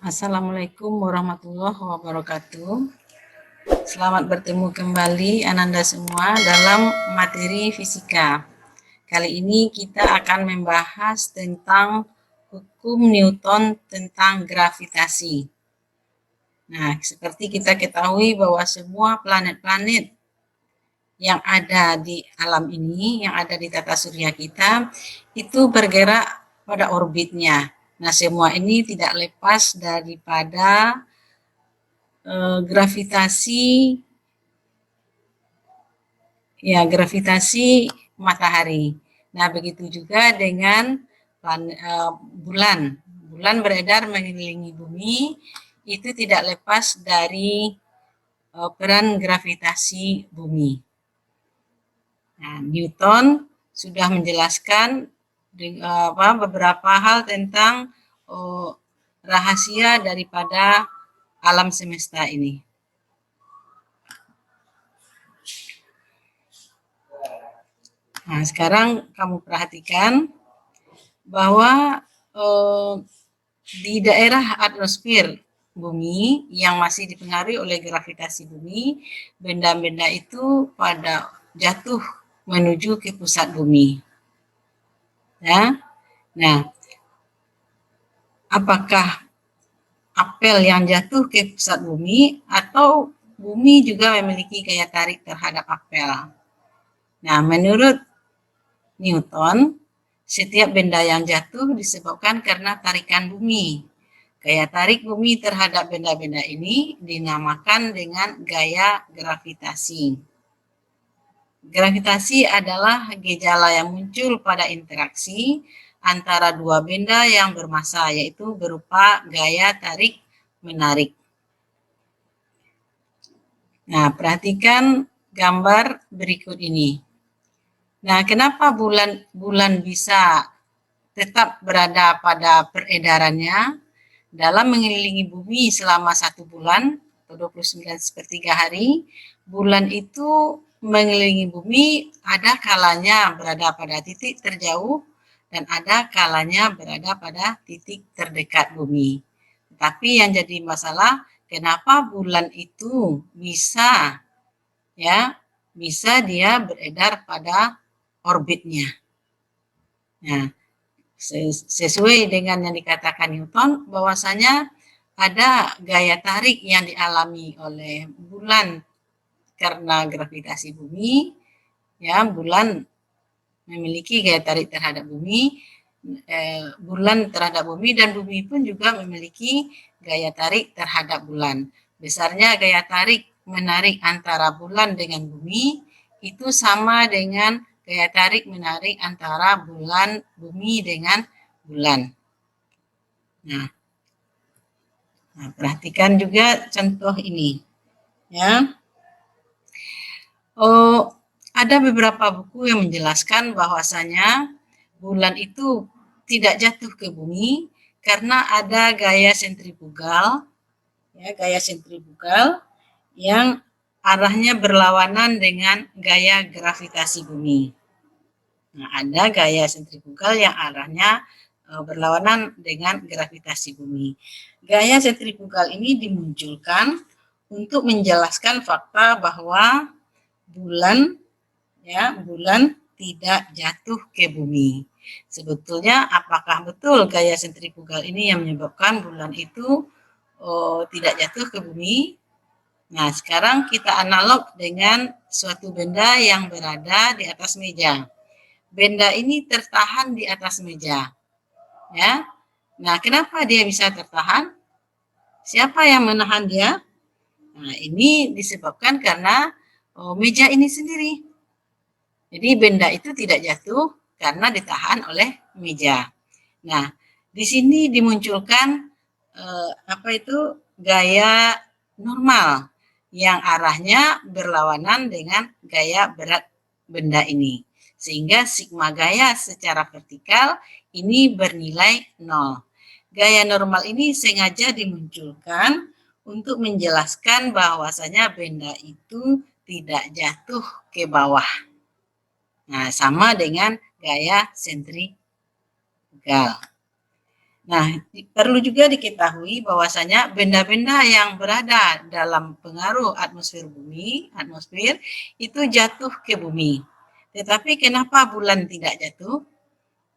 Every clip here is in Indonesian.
Assalamualaikum warahmatullahi wabarakatuh. Selamat bertemu kembali Ananda semua dalam materi fisika. Kali ini kita akan membahas tentang hukum Newton tentang gravitasi. Nah, seperti kita ketahui bahwa semua planet-planet yang ada di alam ini, yang ada di tata surya kita, itu bergerak pada orbitnya. Nah, semua ini tidak lepas daripada gravitasi matahari. Nah, begitu juga dengan bulan. Bulan beredar mengelilingi bumi, itu tidak lepas dari peran gravitasi bumi. Nah, Newton sudah menjelaskan beberapa hal tentang rahasia daripada alam semesta ini. Nah, sekarang kamu perhatikan bahwa di daerah atmosfer bumi yang masih dipengaruhi oleh gravitasi bumi, benda-benda itu pada jatuh menuju ke pusat bumi. Ya. Nah, apakah apel yang jatuh ke pusat bumi atau bumi juga memiliki gaya tarik terhadap apel? Nah, menurut Newton, setiap benda yang jatuh disebabkan karena tarikan bumi. Gaya tarik bumi terhadap benda-benda ini dinamakan dengan gaya gravitasi. Gravitasi adalah gejala yang muncul pada interaksi antara dua benda yang bermassa, yaitu berupa gaya tarik-menarik. Nah, perhatikan gambar berikut ini. Nah, kenapa bulan bisa tetap berada pada peredarannya dalam mengelilingi bumi selama 1 bulan atau 29,3 hari? Bulan itu mengelilingi bumi ada kalanya berada pada titik terjauh dan ada kalanya berada pada titik terdekat bumi. Tapi yang jadi masalah, kenapa bulan itu bisa dia beredar pada orbitnya. Nah, sesuai dengan yang dikatakan Newton, bahwasanya ada gaya tarik yang dialami oleh bulan karena gravitasi bumi. Ya, bulan memiliki gaya tarik terhadap bumi, bulan terhadap bumi, dan bumi pun juga memiliki gaya tarik terhadap bulan. Besarnya gaya tarik menarik antara bulan dengan bumi itu sama dengan gaya tarik menarik antara bumi dengan bulan. Nah, perhatikan juga contoh ini. Ya. Ada beberapa buku yang menjelaskan bahwasanya bulan itu tidak jatuh ke bumi karena ada gaya sentrifugal, yang arahnya berlawanan dengan gaya gravitasi bumi. Nah, ada gaya sentrifugal yang arahnya berlawanan dengan gravitasi bumi. Gaya sentrifugal ini dimunculkan untuk menjelaskan fakta bahwa bulan tidak jatuh ke bumi. Sebetulnya apakah betul gaya sentrifugal ini yang menyebabkan bulan itu tidak jatuh ke bumi? Nah, sekarang kita analog dengan suatu benda yang berada di atas meja. Benda ini tertahan di atas meja. Ya. Nah, kenapa dia bisa tertahan? Siapa yang menahan dia? Nah, ini disebabkan karena meja ini sendiri. Jadi benda itu tidak jatuh karena ditahan oleh meja. Nah, di sini dimunculkan gaya normal yang arahnya berlawanan dengan gaya berat benda ini. Sehingga sigma gaya secara vertikal ini bernilai 0. Gaya normal ini sengaja dimunculkan untuk menjelaskan bahwasanya benda itu tidak jatuh ke bawah. Nah, sama dengan gaya sentrifugal. Nah, perlu juga diketahui bahwasanya benda-benda yang berada dalam pengaruh atmosfer itu jatuh ke bumi. Tetapi kenapa bulan tidak jatuh?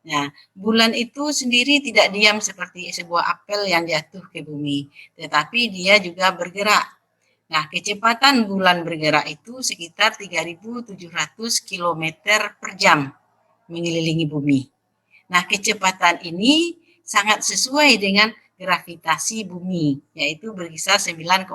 Nah, bulan itu sendiri tidak diam seperti sebuah apel yang jatuh ke bumi, tetapi dia juga bergerak. Nah, kecepatan bulan bergerak itu sekitar 3.700 km per jam mengelilingi bumi. Nah, kecepatan ini sangat sesuai dengan gravitasi bumi, yaitu berkisar 9,8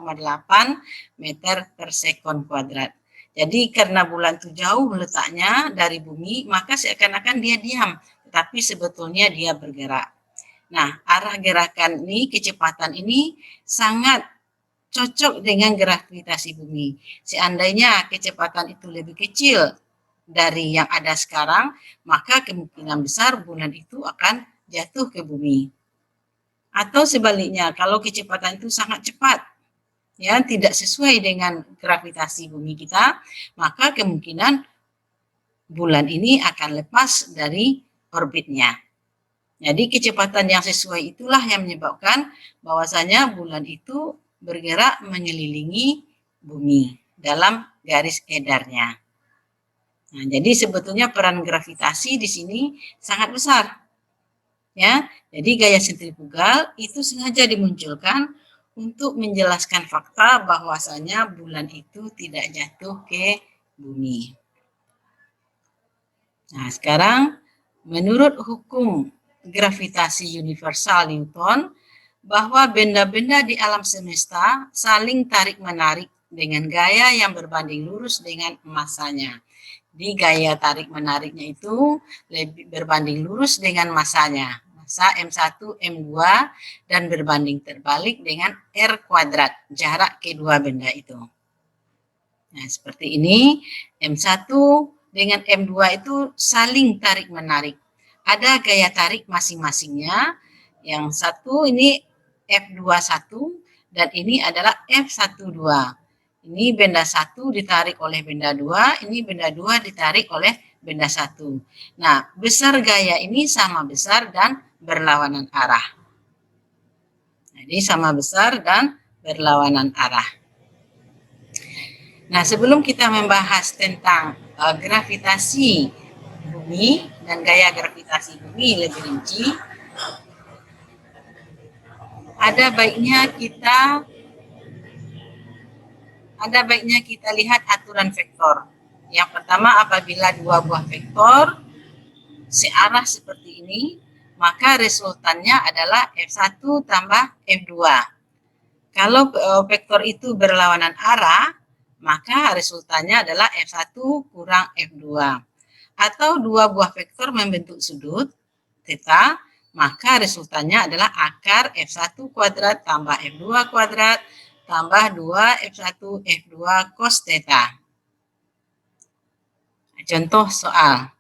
meter per sekon kuadrat. Jadi karena bulan itu jauh letaknya dari bumi, maka seakan-akan dia diam, tetapi sebetulnya dia bergerak. Nah, arah gerakan ini, kecepatan ini sangat cocok dengan gravitasi bumi. Seandainya kecepatan itu lebih kecil dari yang ada sekarang, maka kemungkinan besar bulan itu akan jatuh ke bumi. Atau sebaliknya, kalau kecepatan itu sangat cepat, ya tidak sesuai dengan gravitasi bumi kita, maka kemungkinan bulan ini akan lepas dari orbitnya. Jadi kecepatan yang sesuai itulah yang menyebabkan bahwasanya bulan itu bergerak mengelilingi bumi dalam garis edarnya. Nah, jadi sebetulnya peran gravitasi di sini sangat besar. Ya, jadi gaya sentrifugal itu sengaja dimunculkan untuk menjelaskan fakta bahwasanya bulan itu tidak jatuh ke bumi. Nah, sekarang menurut hukum gravitasi universal Newton, bahwa benda-benda di alam semesta saling tarik-menarik dengan gaya yang berbanding lurus dengan masanya. Di gaya tarik-menariknya itu lebih berbanding lurus dengan masanya. Massa M1, M2, dan berbanding terbalik dengan R kuadrat, jarak kedua benda itu. Nah, seperti ini, M1 dengan M2 itu saling tarik-menarik. Ada gaya tarik masing-masingnya. Yang satu ini F21 dan ini adalah F12. Ini benda 1 ditarik oleh benda 2, ini benda 2 ditarik oleh benda 1. Nah, besar gaya ini sama besar dan berlawanan arah. Jadi sama besar dan berlawanan arah. Nah, sebelum kita membahas tentang gravitasi bumi dan gaya gravitasi bumi lebih rinci, ada baiknya kita lihat aturan vektor. Yang pertama, apabila dua buah vektor searah seperti ini, maka resultannya adalah F1 tambah F2. Kalau vektor itu berlawanan arah, maka resultannya adalah F1 kurang F2. Atau dua buah vektor membentuk sudut, theta, maka resultannya adalah akar F1 kuadrat tambah F2 kuadrat tambah 2 F1 F2 cos theta. Contoh soal.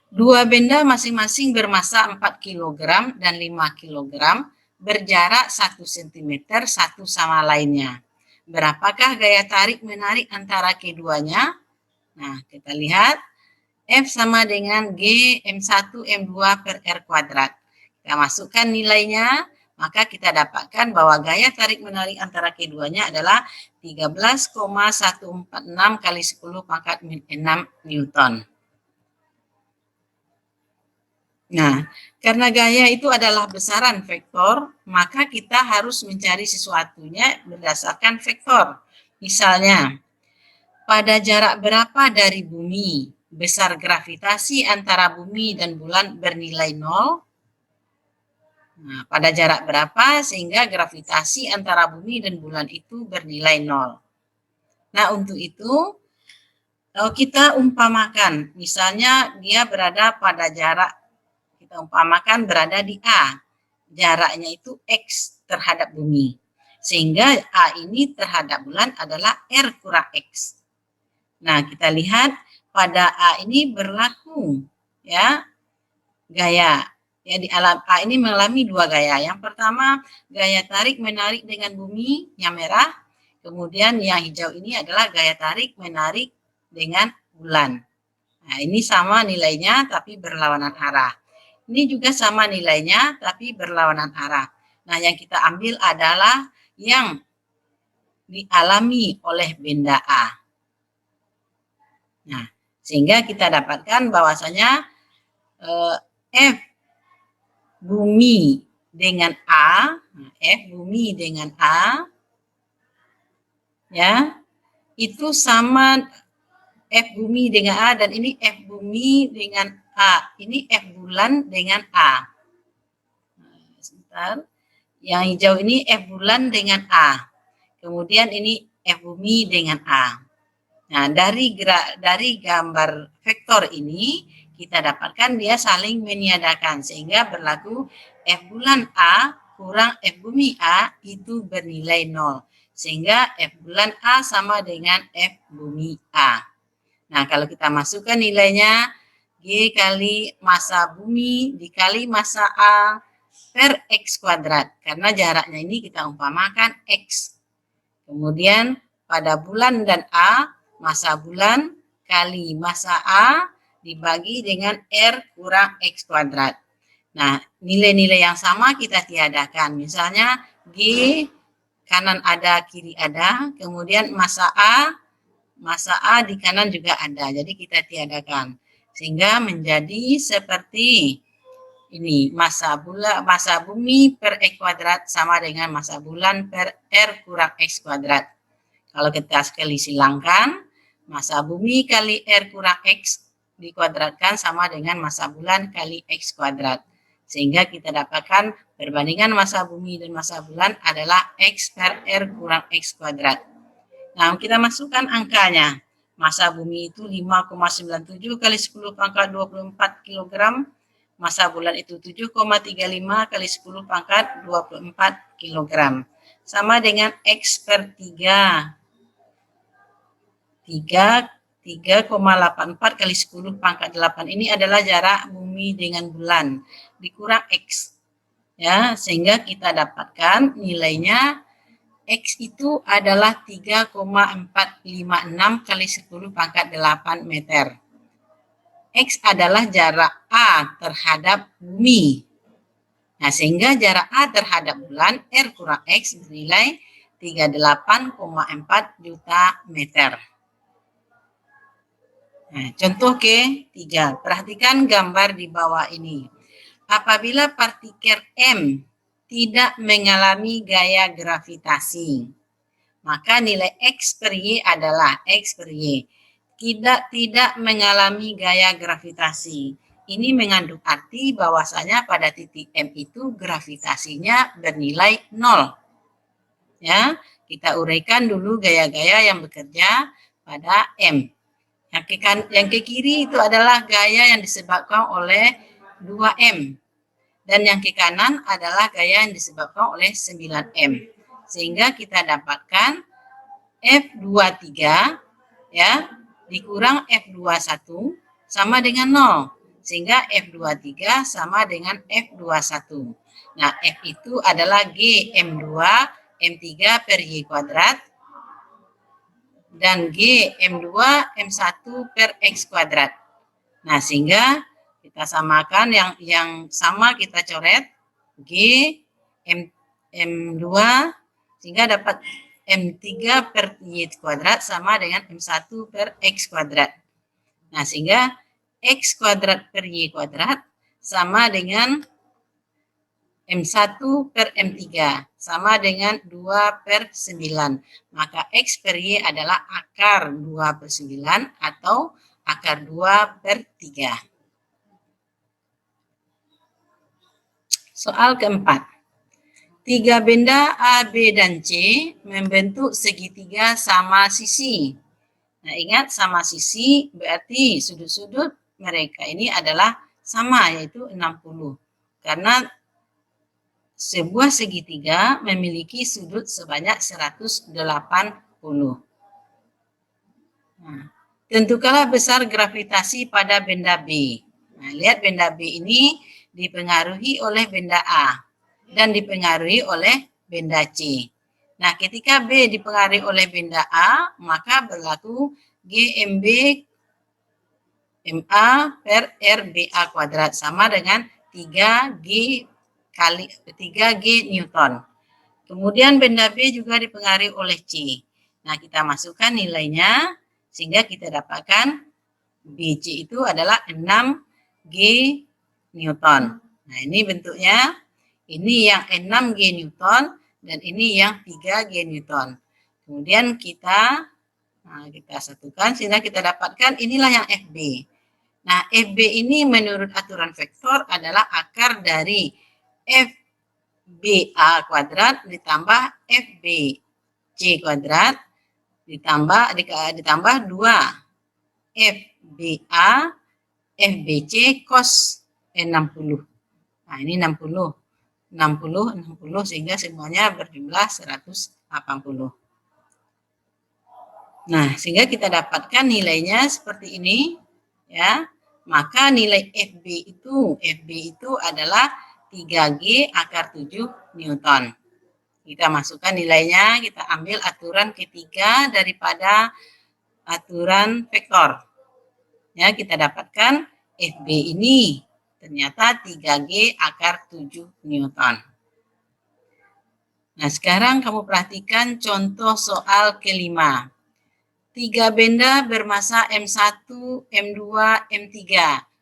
Dua benda masing-masing bermassa 4 kg dan 5 kg berjarak 1 cm satu sama lainnya. Berapakah gaya tarik-menarik antara keduanya? Nah, kita lihat F sama dengan G M1 M2 per R kuadrat. Kita masukkan nilainya, maka kita dapatkan bahwa gaya tarik-menarik antara keduanya adalah 13,146 kali 10 pangkat 6 Newton. Nah, karena gaya itu adalah besaran vektor, maka kita harus mencari sesuatunya berdasarkan vektor. Misalnya, pada jarak berapa dari bumi besar gravitasi antara bumi dan bulan bernilai 0? Nah, pada jarak berapa sehingga gravitasi antara bumi dan bulan itu bernilai 0? Nah, untuk itu kita umpamakan, misalnya dia berada pada jarak, kita umpamakan berada di A, jaraknya itu X terhadap bumi, sehingga A ini terhadap bulan adalah R kurang X. Nah, kita lihat pada A ini berlaku ya gaya. Ya, di alam A ini mengalami dua gaya. Yang pertama, gaya tarik menarik dengan bumi yang merah. Kemudian yang hijau ini adalah gaya tarik menarik dengan bulan. Nah, ini sama nilainya tapi berlawanan arah. Ini juga sama nilainya, tapi berlawanan arah. Nah, yang kita ambil adalah yang dialami oleh benda A. Nah, sehingga kita dapatkan bahwasanya F bumi dengan A, F bumi dengan A, ya, itu sama F bumi dengan A, dan ini F bumi dengan A. Ini F bulan dengan A. Sebentar. Yang hijau ini F bulan dengan A. Kemudian ini F bumi dengan A. Nah, dari gambar vektor ini kita dapatkan dia saling meniadakan, sehingga berlaku F bulan A kurang F bumi A itu bernilai 0. Sehingga F bulan A sama dengan F bumi A. Nah, kalau kita masukkan nilainya, G kali massa bumi dikali massa A per X kuadrat. Karena jaraknya ini kita umpamakan X. Kemudian pada bulan dan A, massa bulan kali massa A dibagi dengan R kurang X kuadrat. Nah, nilai-nilai yang sama kita tiadakan. Misalnya G kanan ada, kiri ada. Kemudian massa A di kanan juga ada. Jadi kita tiadakan. Sehingga menjadi seperti ini, massa bumi per X kuadrat sama dengan massa bulan per R kurang X kuadrat. Kalau kita sekali silangkan, massa bumi kali R kurang X dikuadratkan sama dengan massa bulan kali X kuadrat. Sehingga kita dapatkan perbandingan massa bumi dan massa bulan adalah X per R kurang X kuadrat. Nah, kita masukkan angkanya. Massa bumi itu 5,97 kali 10 pangkat 24 kg. Massa bulan itu 7,35 kali 10 pangkat 24 kg. Sama dengan X per 3. 3,84 kali 10 pangkat 8. Ini adalah jarak bumi dengan bulan. Dikurang X. Ya, sehingga kita dapatkan nilainya X itu adalah 3,456 kali 10 pangkat 8 meter. X adalah jarak A terhadap bumi. Nah, sehingga jarak A terhadap bulan R kurang X bernilai 38,4 juta meter. Nah, contoh ketiga, perhatikan gambar di bawah ini. Apabila partikel M tidak mengalami gaya gravitasi, maka nilai X per Y adalah X per Y. Tidak mengalami gaya gravitasi. Ini mengandung arti bahwasanya pada titik M itu gravitasinya bernilai 0. Ya, kita uraikan dulu gaya-gaya yang bekerja pada M. Yang ke kiri itu adalah gaya yang disebabkan oleh 2M. Dan yang ke kanan adalah gaya yang disebabkan oleh 9M. Sehingga kita dapatkan F23 ya dikurang F21 sama dengan 0. Sehingga F23 sama dengan F21. Nah, F itu adalah G M2 M3 per Y kuadrat dan G M2 M1 per X kuadrat. Nah, sehingga kita samakan yang sama kita coret G M2 sehingga dapat M3 per Y kuadrat sama dengan M1 per X kuadrat. Nah, sehingga X kuadrat per Y kuadrat sama dengan M1 per M3 sama dengan 2 per 9. Maka X per Y adalah akar 2 per 9 atau akar 2 per 3. Soal keempat. 3 benda A, B, dan C membentuk segitiga sama sisi. Nah, ingat sama sisi berarti sudut-sudut mereka ini adalah sama, yaitu 60. Karena sebuah segitiga memiliki sudut sebanyak 180. Nah, tentukanlah besar gravitasi pada benda B. Nah, lihat benda B ini dipengaruhi oleh benda A dan dipengaruhi oleh benda C. Nah, ketika B dipengaruhi oleh benda A, maka berlaku GMB MA per RBA kuadrat sama dengan 3G kali 3G Newton. Kemudian benda B juga dipengaruhi oleh C. Nah, kita masukkan nilainya sehingga kita dapatkan BC itu adalah 6G Newton. Nah, ini bentuknya. Ini yang 6G Newton dan ini yang 3G Newton. Kemudian kita satukan sehingga kita dapatkan inilah yang FB. Nah, FB ini menurut aturan vektor adalah akar dari FBA kuadrat ditambah FBC kuadrat ditambah 2 FBA FBC cos 60. Nah, ini 60 sehingga semuanya berjumlah 180. Nah, sehingga kita dapatkan nilainya seperti ini ya. Maka nilai FB itu adalah 3G akar 7 Newton. Kita masukkan nilainya, kita ambil aturan ketiga daripada aturan vektor. Ya, kita dapatkan FB ini ternyata 3G akar 7 Newton. Nah, sekarang kamu perhatikan contoh soal kelima. 3 benda bermasa M1, M2, M3,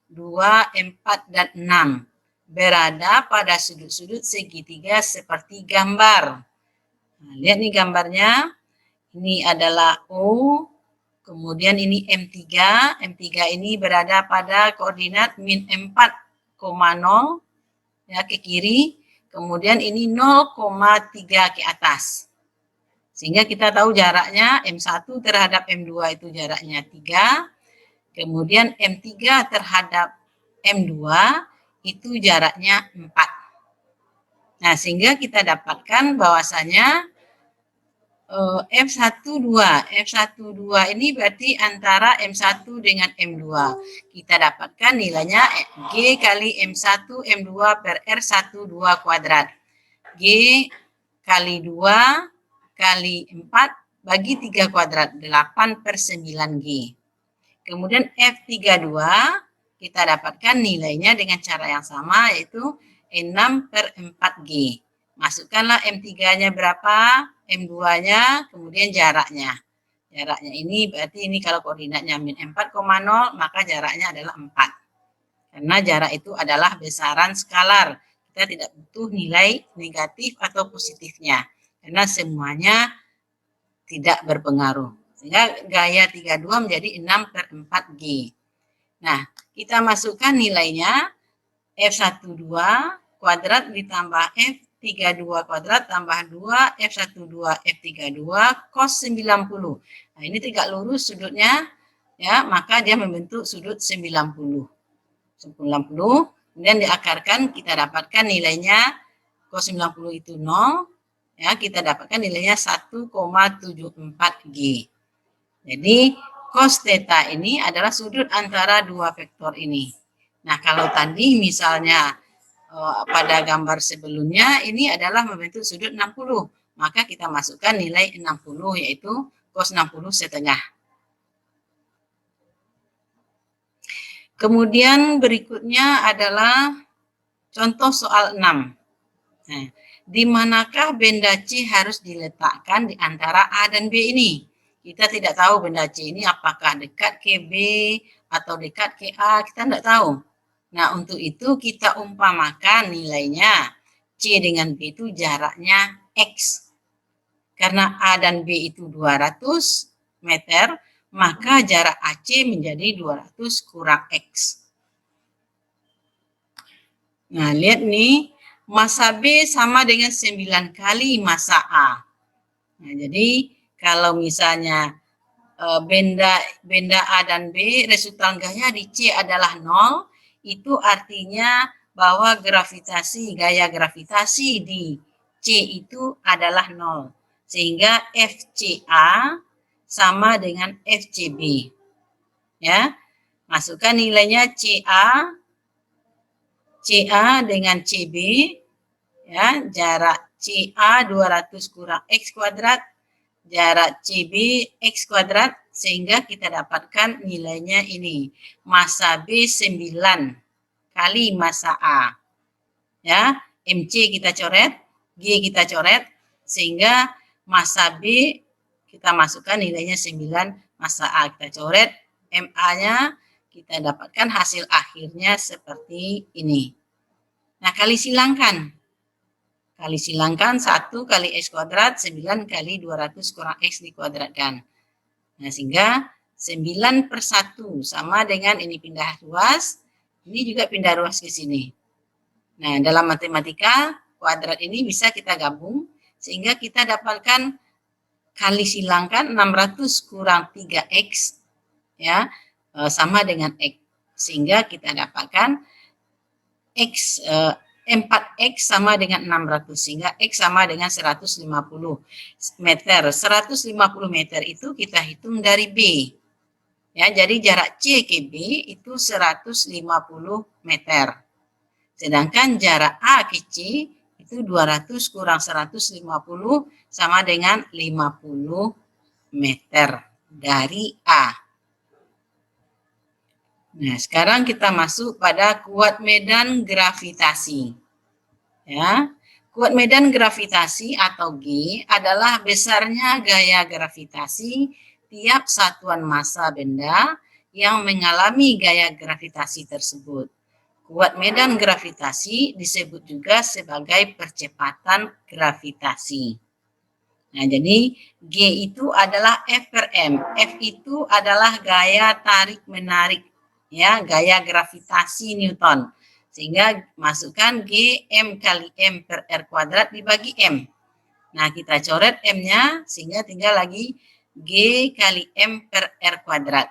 2, M4, dan 6 berada pada sudut-sudut segitiga seperti gambar. Nah, lihat nih gambarnya. Ini adalah O, kemudian ini M3. M3 ini berada pada koordinat min 4,0 ya, ke kiri. Kemudian ini 0,3 ke atas. Sehingga kita tahu jaraknya M1 terhadap M2 itu jaraknya 3. Kemudian M3 terhadap M2 itu jaraknya 4. Nah, sehingga kita dapatkan bahwasanya F12 ini berarti antara M1 dengan M2. Kita dapatkan nilainya G kali M1 M2 per R12 kuadrat. G kali 2 kali 4 bagi 3 kuadrat, 8/9G. Kemudian F32 kita dapatkan nilainya dengan cara yang sama, yaitu 6/4G. Masukkanlah M3-nya berapa, M2-nya, kemudian jaraknya. Jaraknya ini berarti ini kalau koordinatnya min 4,0, maka jaraknya adalah 4. Karena jarak itu adalah besaran skalar. Kita tidak butuh nilai negatif atau positifnya. Karena semuanya tidak berpengaruh. Sehingga gaya 32 menjadi 6/4G. Nah, kita masukkan nilainya F12 kuadrat ditambah F32 kuadrat tambah 2 F12 F32 cos 90. Nah, ini tegak lurus sudutnya ya, maka dia membentuk sudut 90. Kemudian diakarkan, kita dapatkan nilainya cos 90 itu 0. Ya, kita dapatkan nilainya 1,74G. Jadi cos theta ini adalah sudut antara dua vektor ini. Nah, kalau tadi misalnya pada gambar sebelumnya ini adalah membentuk sudut 60, maka kita masukkan nilai 60 yaitu cos 60 setengah. Kemudian berikutnya adalah contoh soal 6. Nah, di manakah benda C harus diletakkan di antara A dan B ini? Kita tidak tahu benda C ini apakah dekat ke B atau dekat ke A, kita tidak tahu. Nah, untuk itu kita umpamakan nilainya C dengan B itu jaraknya X. Karena A dan B itu 200 meter, maka jarak AC menjadi 200 kurang X. Nah, lihat nih. Massa B sama dengan 9 kali massa A. Nah, jadi kalau misalnya benda A dan B resultan gaya di C adalah 0, itu artinya bahwa gaya gravitasi di C itu adalah 0. Sehingga FCA sama dengan FCB. Ya. Masukkan nilainya CA dengan CB, ya, jarak CA 200 kurang X kuadrat, jarak CB X kuadrat, sehingga kita dapatkan nilainya ini. Massa B 9 kali massa A. ya, MC kita coret, G kita coret, sehingga massa B kita masukkan nilainya 9, massa A kita coret, MA-nya kita dapatkan hasil akhirnya seperti ini. Nah, kali silangkan. Kali silangkan 1 kali X kuadrat, 9 kali 200 kurang X dikuadratkan. Nah, sehingga 9/1 sama dengan ini pindah ruas, ini juga pindah ruas ke sini. Nah, dalam matematika, kuadrat ini bisa kita gabung, sehingga kita dapatkan kali silangkan 600 kurang 3X, ya, sama dengan X. Sehingga kita dapatkan X, 4X sama dengan 600, sehingga X sama dengan 150 meter. 150 meter itu kita hitung dari B. Ya, jadi jarak C ke B itu 150 meter. Sedangkan jarak A ke C itu 200 kurang 150 sama dengan 50 meter dari A. Nah, sekarang kita masuk pada kuat medan gravitasi. Ya, kuat medan gravitasi atau G adalah besarnya gaya gravitasi tiap satuan massa benda yang mengalami gaya gravitasi tersebut. Kuat medan gravitasi disebut juga sebagai percepatan gravitasi. Nah, jadi G itu adalah F per M. F itu adalah gaya tarik-menarik, ya, gaya gravitasi Newton. Sehingga masukkan G M kali M per R kuadrat dibagi M. Nah, kita coret M-nya, sehingga tinggal lagi G kali M per R kuadrat.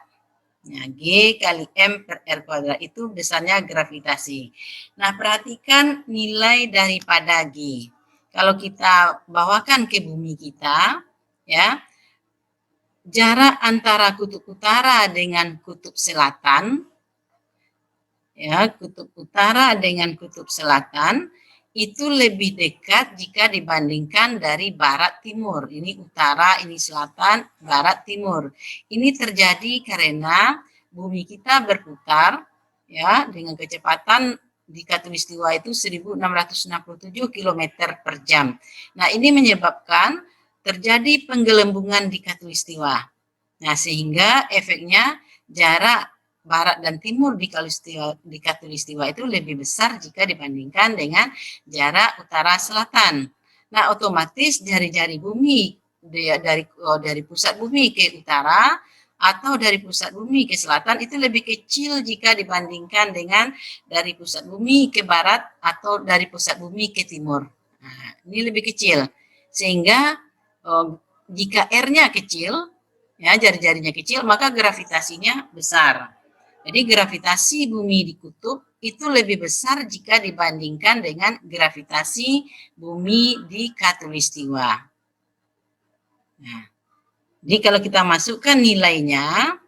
Nah, G kali M per R kuadrat itu besarnya gravitasi. Nah, perhatikan nilai daripada G. Kalau kita bawakan ke bumi kita, ya, jarak antara kutub utara dengan kutub selatan, ya, kutub utara dengan kutub selatan itu lebih dekat jika dibandingkan dari barat timur. Ini utara, ini selatan, barat timur. Ini terjadi karena bumi kita berputar, ya, dengan kecepatan di khatulistiwa itu 1667 km per jam. Nah, ini menyebabkan terjadi penggelembungan di khatulistiwa. Nah, sehingga efeknya jarak barat dan timur di khatulistiwa itu lebih besar jika dibandingkan dengan jarak utara selatan. Nah, otomatis jari-jari bumi dari pusat bumi ke utara atau dari pusat bumi ke selatan itu lebih kecil jika dibandingkan dengan dari pusat bumi ke barat atau dari pusat bumi ke timur. Nah, ini lebih kecil. Sehingga jika R-nya kecil, ya, jari-jarinya kecil, maka gravitasinya besar. Jadi gravitasi bumi di kutub itu lebih besar jika dibandingkan dengan gravitasi bumi di khatulistiwa. Nah, jadi kalau kita masukkan nilainya,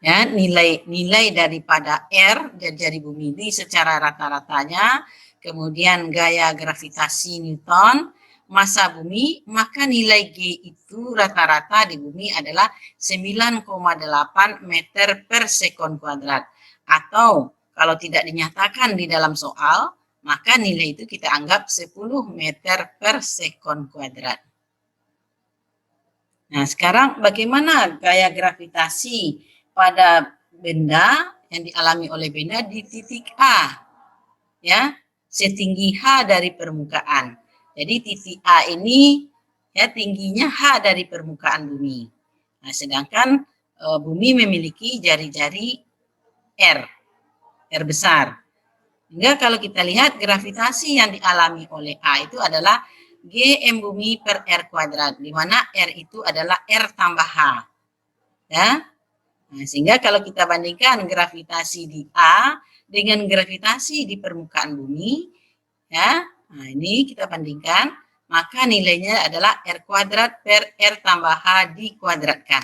ya, nilai daripada R jari bumi ini secara rata-ratanya, kemudian gaya gravitasi Newton, massa bumi, maka nilai G itu rata-rata di bumi adalah 9,8 meter per sekon kuadrat. Atau kalau tidak dinyatakan di dalam soal, maka nilai itu kita anggap 10 meter per sekon kuadrat. Nah, sekarang bagaimana gaya gravitasi pada benda yang dialami oleh benda di titik A, ya, setinggi H dari permukaan. Jadi titik A ini, ya, tingginya H dari permukaan bumi. Nah, sedangkan bumi memiliki jari-jari R besar. Hingga kalau kita lihat gravitasi yang dialami oleh A itu adalah Gm bumi per R kuadrat, di mana R itu adalah R tambah H. Ya. Nah, sehingga kalau kita bandingkan gravitasi di A dengan gravitasi di permukaan bumi, ya, nah ini kita bandingkan, maka nilainya adalah R kuadrat per R tambah H dikuadratkan.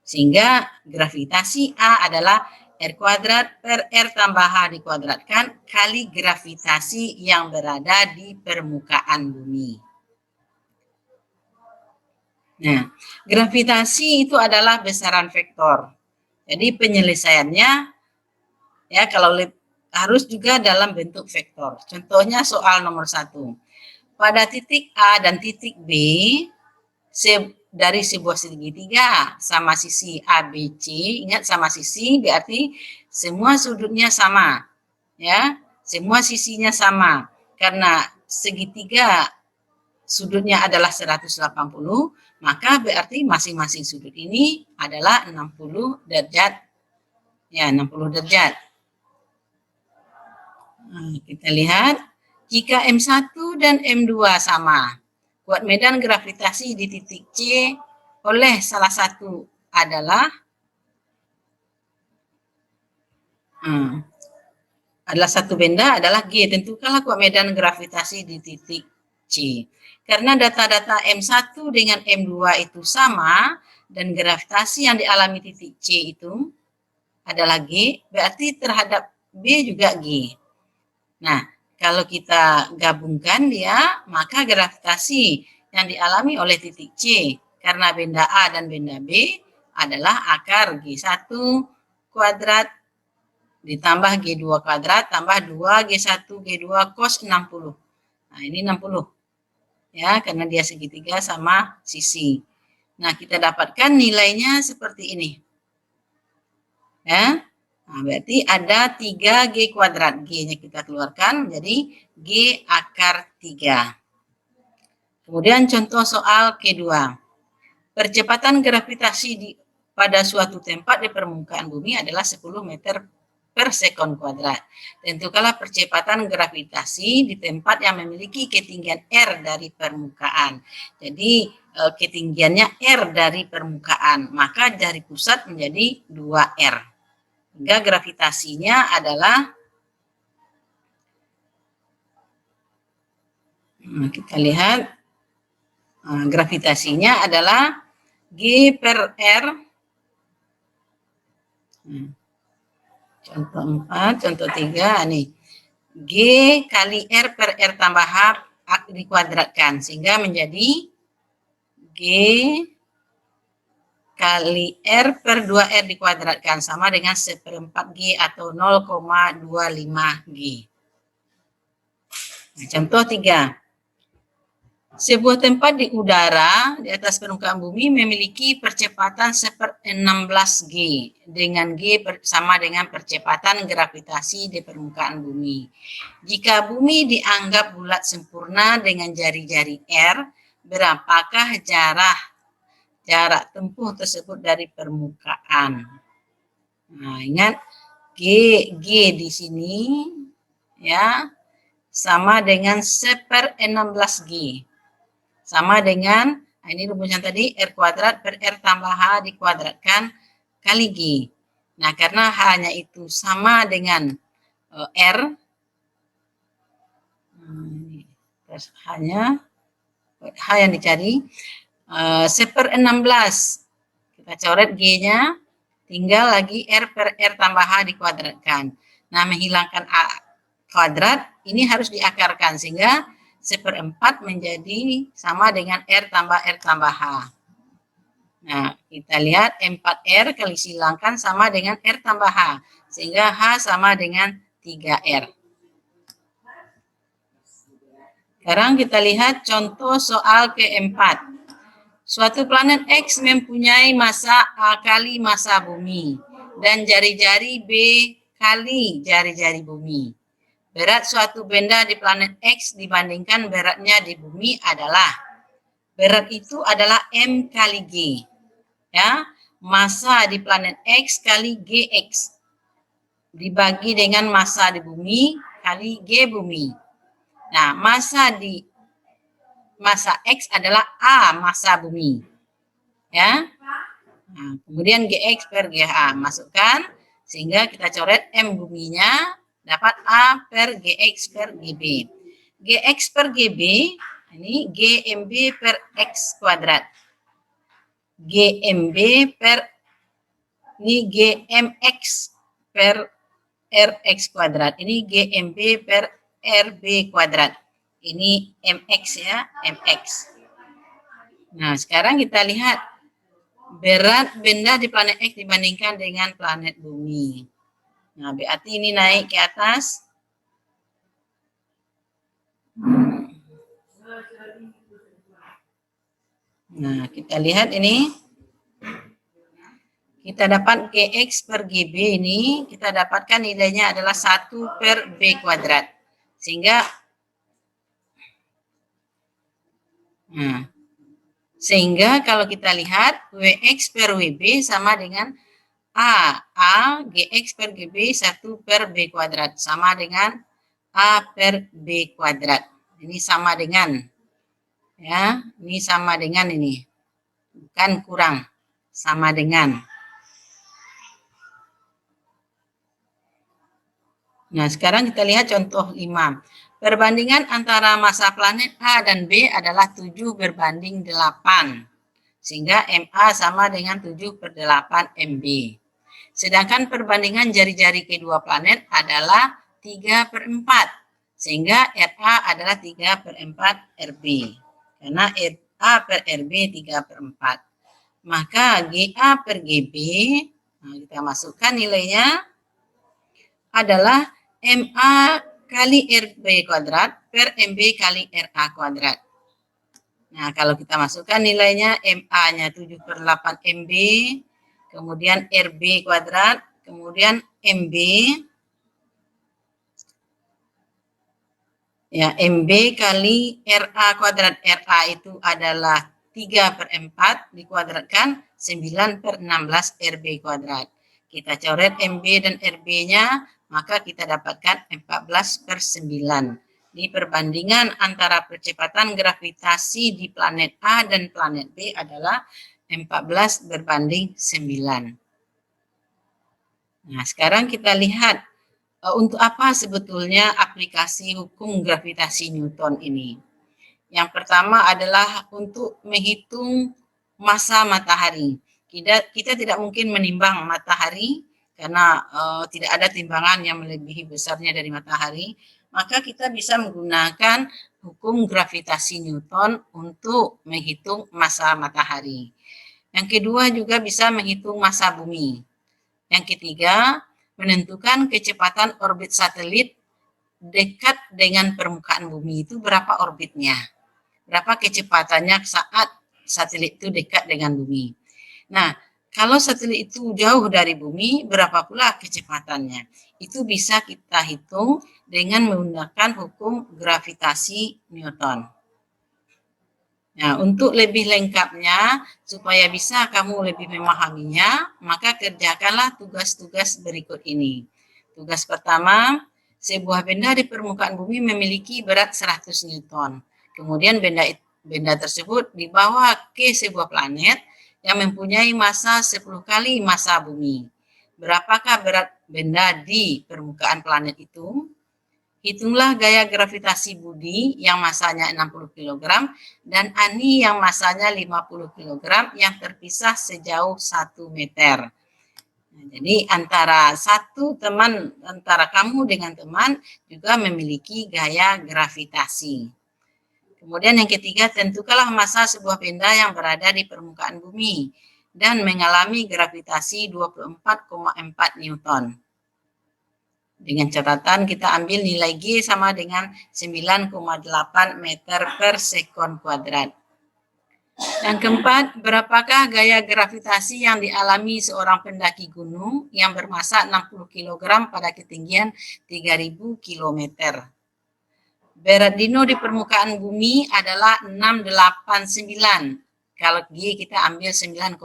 Sehingga gravitasi A adalah R kuadrat per R tambah H dikuadratkan kali gravitasi yang berada di permukaan bumi. Nah, gravitasi itu adalah besaran vektor. Jadi penyelesaiannya, ya, kalau harus juga dalam bentuk vektor. Contohnya soal nomor 1. Pada titik A dan titik B, dari sebuah segitiga sama sisi ABC, ingat sama sisi berarti semua sudutnya sama, ya, semua sisinya sama. Karena segitiga sudutnya adalah 180, maka berarti masing-masing sudut ini adalah 60 derajat. Ya, 60 derajat. Nah, kita lihat, jika M1 dan M2 sama, kuat medan gravitasi di titik C oleh salah satu adalah satu benda adalah G. Tentukanlah kuat medan gravitasi di titik C. Karena data-data M1 dengan M2 itu sama dan gravitasi yang dialami titik C itu adalah G, berarti terhadap B juga G. Nah, kalau kita gabungkan dia, maka gravitasi yang dialami oleh titik C karena benda A dan benda B adalah akar G1 kuadrat ditambah G2 kuadrat tambah 2G1 G2 cos 60. Nah, ini 60. Ya, karena dia segitiga sama sisi. Nah, kita dapatkan nilainya seperti ini. Ya. Nah, berarti ada 3G kuadrat. G-nya kita keluarkan menjadi G akar 3. Kemudian contoh soal kedua. Percepatan gravitasi pada suatu tempat di permukaan bumi adalah 10 meter per sekon kuadrat. Tentukanlah percepatan gravitasi di tempat yang memiliki ketinggian R dari permukaan. Jadi ketinggiannya R dari permukaan, maka dari pusat menjadi 2R. Hingga gravitasinya adalah, kita lihat, gravitasinya adalah G per R. Contoh 4, contoh 3 nih. G kali R per R tambah H dikuadratkan sehingga menjadi G kali R per 2R dikuadratkan sama dengan 1/4 G atau 0,25 G. Nah, contoh 3. Sebuah tempat di udara di atas permukaan bumi memiliki percepatan 1/16 G dengan G sama dengan percepatan gravitasi di permukaan bumi. Jika bumi dianggap bulat sempurna dengan jari-jari R, berapakah jarak tempuh tersebut dari permukaan? Nah, ingat G di sini ya sama dengan 1/16 G. Sama dengan, nah ini rumusnya tadi, R kuadrat per R tambah H dikuadratkan kali G. Nah, karena H-nya itu sama dengan R, H-nya, H yang dicari, 1/16. Kita coret G-nya, tinggal lagi R per R tambah H dikuadratkan. Nah, menghilangkan A kuadrat, ini harus diakarkan, sehingga 1/4 menjadi sama dengan R tambah H. Nah, kita lihat 4R kali silangkan sama dengan R tambah H. Sehingga H sama dengan 3R. Sekarang kita lihat contoh soal keempat. Suatu planet X mempunyai massa A kali massa bumi dan jari-jari B kali jari-jari bumi. Berat suatu benda di planet X dibandingkan beratnya di bumi adalah, berat itu adalah M kali G. Ya, massa di planet X kali GX dibagi dengan massa di bumi kali G bumi. Nah, massa X adalah A massa bumi. Ya. Nah, kemudian GX per GH masukkan sehingga kita coret M buminya dapat A per GX per GB. GX per GB, ini GMB per X kuadrat. GMB per, ini GMX per RX kuadrat. Ini GMB per RB kuadrat. Ini MX ya, MX. Nah, sekarang kita lihat berat benda di planet X dibandingkan dengan planet bumi. Nah, berarti ini naik ke atas. Nah, kita lihat ini. Kita dapat Gx per GB ini, kita dapatkan nilainya adalah 1 per B kuadrat. Sehingga kalau kita lihat Wx per Wb sama dengan A Gx per GB 1 per B kuadrat. Sama dengan A per B kuadrat. Ini sama dengan, ya, ini sama dengan ini. Bukan kurang, sama dengan. Nah, sekarang kita lihat contoh 5. Perbandingan antara massa planet A dan B adalah 7 berbanding 8. Sehingga MA sama dengan 7 per 8 MB. Sedangkan perbandingan jari-jari kedua planet adalah 3 per 4. Sehingga RA adalah 3 per 4 RB. Karena RA per RB 3 per 4. Maka GA per GB, nah kita masukkan nilainya, adalah MA kali RB kuadrat per MB kali RA kuadrat. Nah, kalau kita masukkan nilainya, MA-nya 7 per 8 MB, kemudian RB kuadrat, kemudian MB, ya, MB kali RA kuadrat. RA itu adalah 3 per 4 dikuadratkan 9 per 16 RB kuadrat. Kita coret MB dan RB-nya, maka kita dapatkan 14 per 9. Di perbandingan antara percepatan gravitasi di planet A dan planet B adalah 14 berbanding 9. Nah, sekarang kita lihat untuk apa sebetulnya aplikasi hukum gravitasi Newton ini. Yang pertama adalah untuk menghitung massa matahari. Kita tidak mungkin menimbang matahari karena tidak ada timbangan yang melebihi besarnya dari matahari. Maka kita bisa menggunakan hukum gravitasi Newton untuk menghitung massa matahari. Yang kedua juga bisa menghitung massa bumi. Yang ketiga, menentukan kecepatan orbit satelit dekat dengan permukaan bumi itu berapa orbitnya. Berapa kecepatannya saat satelit itu dekat dengan bumi. Nah, kalau satelit itu jauh dari bumi, berapa pula kecepatannya? Itu bisa kita hitung dengan menggunakan hukum gravitasi Newton. Nah, untuk lebih lengkapnya, supaya bisa kamu lebih memahaminya, maka kerjakanlah tugas-tugas berikut ini. Tugas pertama, sebuah benda di permukaan bumi memiliki berat 100 Newton. Kemudian benda tersebut dibawa ke sebuah planet yang mempunyai massa 10 kali massa bumi. Berapakah berat benda di permukaan planet itu? Hitunglah gaya gravitasi budi yang massanya 60 kg dan ani yang massanya 50 kg yang terpisah sejauh 1 meter. Nah, jadi antara kamu dengan teman juga memiliki gaya gravitasi. Kemudian yang ketiga, tentukanlah massa sebuah benda yang berada di permukaan bumi dan mengalami gravitasi 24,4 Newton. Dengan catatan kita ambil nilai G sama dengan 9,8 meter per sekon kuadrat. Yang keempat, berapakah gaya gravitasi yang dialami seorang pendaki gunung yang bermassa 60 kg pada ketinggian 3000 km? Berat dino di permukaan bumi adalah 689. Kalau G kita ambil 9,8.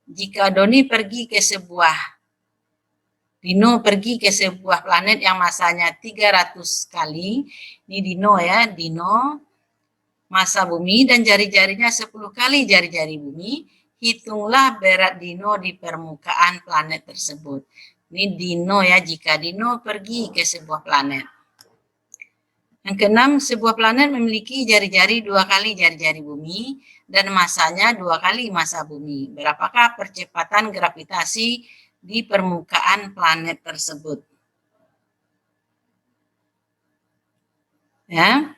Jika Dino pergi ke sebuah planet yang massanya 300 kali, ini Dino ya, Dino massa bumi dan jari-jarinya 10 kali jari-jari bumi, hitunglah berat Dino di permukaan planet tersebut. Ini Dino ya, jika Dino pergi ke sebuah planet. Yang keenam, sebuah planet memiliki jari-jari 2 kali jari-jari bumi dan massanya 2 kali massa bumi. Berapakah percepatan gravitasi di permukaan planet tersebut? Ya,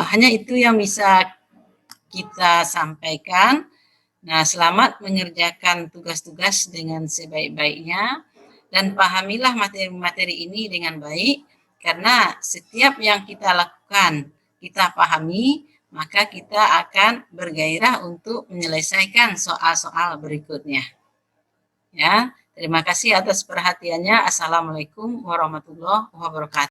hanya itu yang bisa kita sampaikan. Nah, selamat mengerjakan tugas-tugas dengan sebaik-baiknya. dan pahamilah materi-materi ini dengan baik, karena setiap yang kita lakukan, kita pahami, maka kita akan bergairah untuk menyelesaikan soal-soal berikutnya. Ya, terima kasih atas perhatiannya. Assalamualaikum warahmatullahi wabarakatuh.